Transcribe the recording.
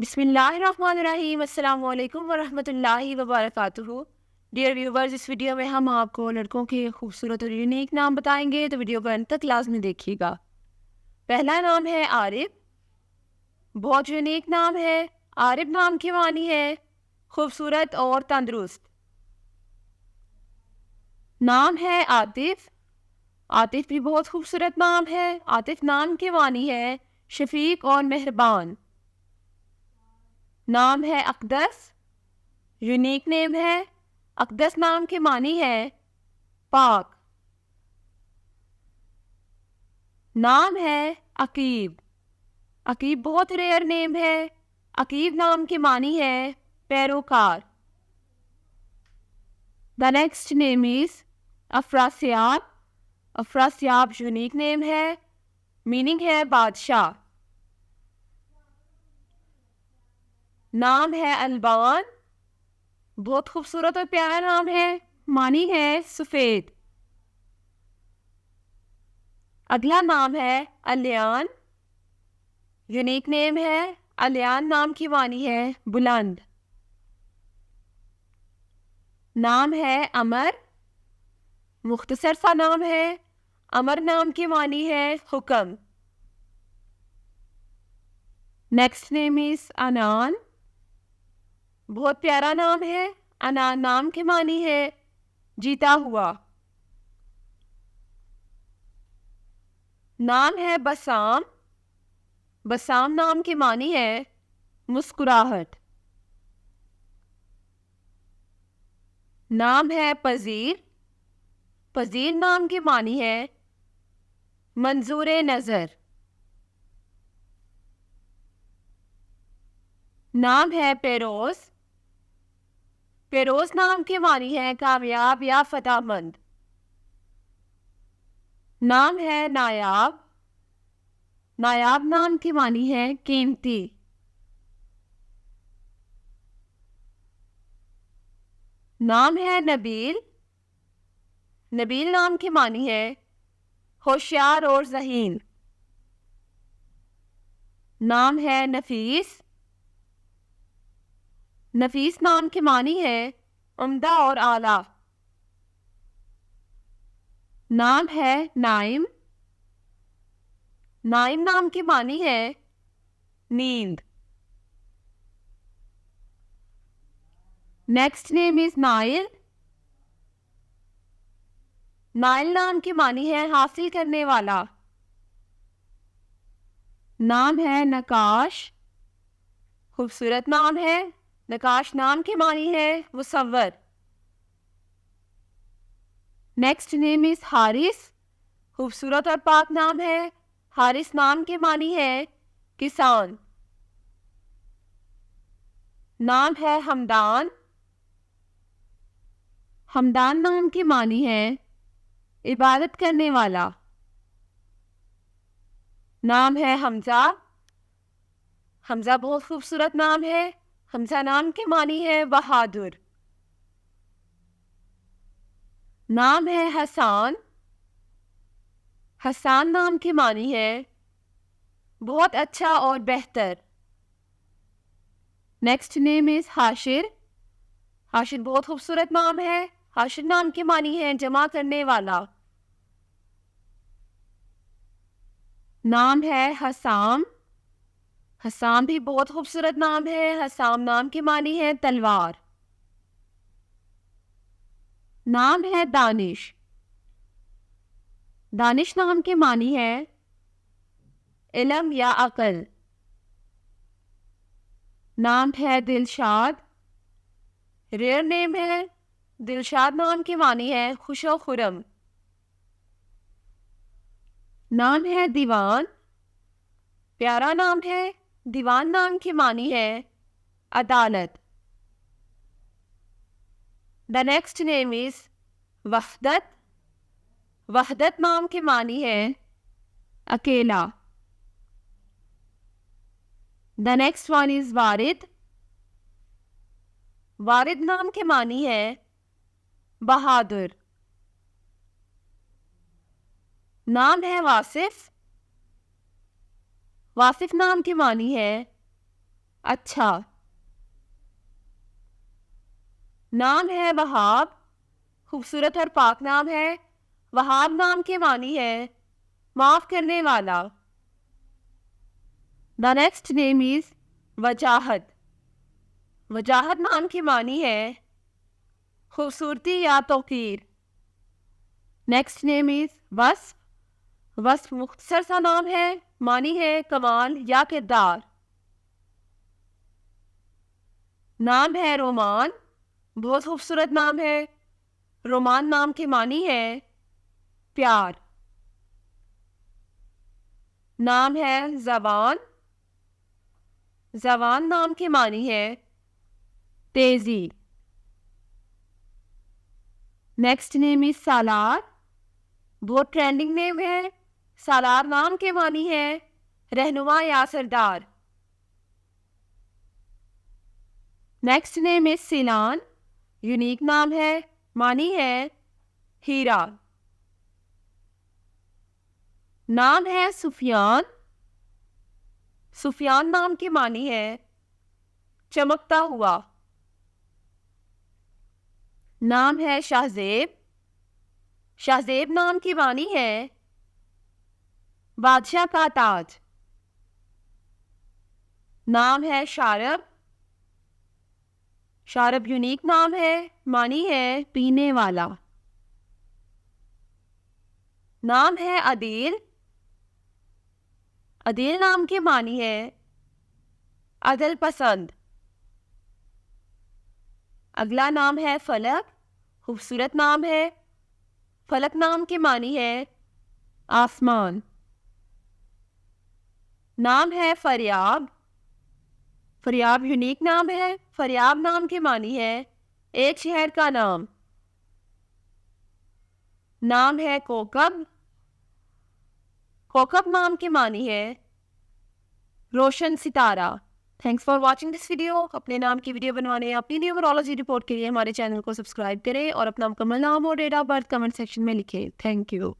बिस्मिल्लाहिर्रहमानिर्रहीम अस्सलाम वालेकुम वरहमतुल्लाहि वबरकातुहू। डियर व्यूवर्स, इस वीडियो में हम आपको लड़कों के खूबसूरत और यूनिक नाम बताएंगे, तो वीडियो को अंत तक लाजमी देखिएगा। पहला नाम है आरिफ। बहुत यूनिक नाम है। आरिफ नाम की मानी है खूबसूरत और तंदुरुस्त। नाम है आतिफ। आतिफ भी बहुत खूबसूरत नाम है। आतिफ नाम की मानी है शफीक और मेहरबान। नाम है अकदस। यूनिक नेम है। अकदस नाम की मानी है पाक। नाम है अकीब। अकीब बहुत रेयर नेम है। अकीब नाम की मानी है पैरोकार। The next name is Afrasiyab. Afrasiyab unique name है। मीनिंग है बादशाह। नाम है अलबान। बहुत खूबसूरत और प्यारा नाम है। मानी है सफेद। अगला नाम है अलियान। यूनिक नेम है। अलियान नाम की मानी है बुलंद। नाम है अमर। मुख्तसर सा नाम है। अमर नाम की मानी है हुक्म। Next name is Anan. बहुत प्यारा नाम है। अनान नाम की मानी है जीता हुआ। नाम है बसाम। बसाम नाम की मानी है मुस्कुराहट। नाम है पजीर। पजीर नाम की मानी है मंजूर नजर। नाम है पेरोज। पेरोज नाम की मानी है कामयाब या फतेहमंद। नाम है नायाब। नायाब नाम की मानी है कीमती। नाम है नबील। नबील नाम की मानी है होशियार और ज़हीन। नाम है नफीस। नफीस नाम की मानी है उम्दा और आला। नाम है नाइम। नाइम नाम की मानी है नींद। Next name is Nile. Nile नाम की मानी है हासिल करने वाला। नाम है नकाश। खूबसूरत नाम है। नकाश नाम की मानी है Musavvar. Next name is Haris. खूबसूरत और पाक नाम है। हारिस नाम की मानी है किसान। नाम है हमदान। हमदान नाम की मानी है इबादत करने वाला। नाम है हमजा। हमजा बहुत खूबसूरत नाम है। हमजा नाम की मानी है बहादुर। नाम है हसान। हसान नाम की मानी है बहुत अच्छा और बेहतर। Next name is Hashir. Hashir बहुत खूबसूरत नाम है। हाशिर नाम की मानी है जमा करने वाला। नाम है हसाम। हसाम भी बहुत खूबसूरत नाम है। हसाम नाम की मानी है तलवार। नाम है दानिश। दानिश नाम की मानी है इल्म या अकल। नाम है दिलशाद। रेयर नेम है। दिलशाद नाम की मानी है खुशो खुरम। नाम है दीवान। प्यारा नाम है। दीवान नाम की मानी है अदालत। The next name is Wahdat. Wahdat नाम की मानी है अकेला। The next one is Warid. Warid नाम की मानी है बहादुर। नाम है वासिफ। वासिफ नाम की मानी है अच्छा। नाम है वहाब, खूबसूरत और पाक नाम है। वहाब नाम के मानी है माफ करने वाला। द नेक्स्ट नेम इज वजाहत। वजाहत नाम की मानी है खूबसूरती या तौकीर। Next name is Wasf. Wasf मुख्तसर सा नाम है, मानी है कमाल या किरदार। नाम है रोमान, बहुत खूबसूरत नाम है। रोमान नाम के मानी है प्यार। नाम है जबान। जबान नाम के मानी है तेजी। नेक्स्ट नेम इज सालार, बहुत ट्रेंडिंग नेम है। सालार नाम के मानी है रहनुमा या सरदार। Next name is Silan, unique नाम है, मानी है हीरा। नाम है सुफियान। सुफियान नाम की मानी है चमकता हुआ। नाम है शाहजेब। शाहजेब नाम की मानी है बादशाह का ताज। नाम है शारब। शारब यूनिक नाम है, मानी है पीने वाला। नाम है अदील। अदील नाम की मानी है अदल पसंद। अगला नाम है फलक, खूबसूरत नाम है। फलक नाम की मानी है आसमान। नाम है फरियाब। फरियाब यूनिक नाम है। फरियाब नाम की मानी है एक शहर का नाम। नाम है कोकब। कोकब नाम की मानी है रोशन सितारा। Thanks for watching this video. अपने नाम की वीडियो बनवाने या अपनी न्यूमरोलॉजी रिपोर्ट के लिए हमारे चैनल को सब्सक्राइब करें और अपना मुकम्मल नाम और date of birth comment section में लिखें। Thank you.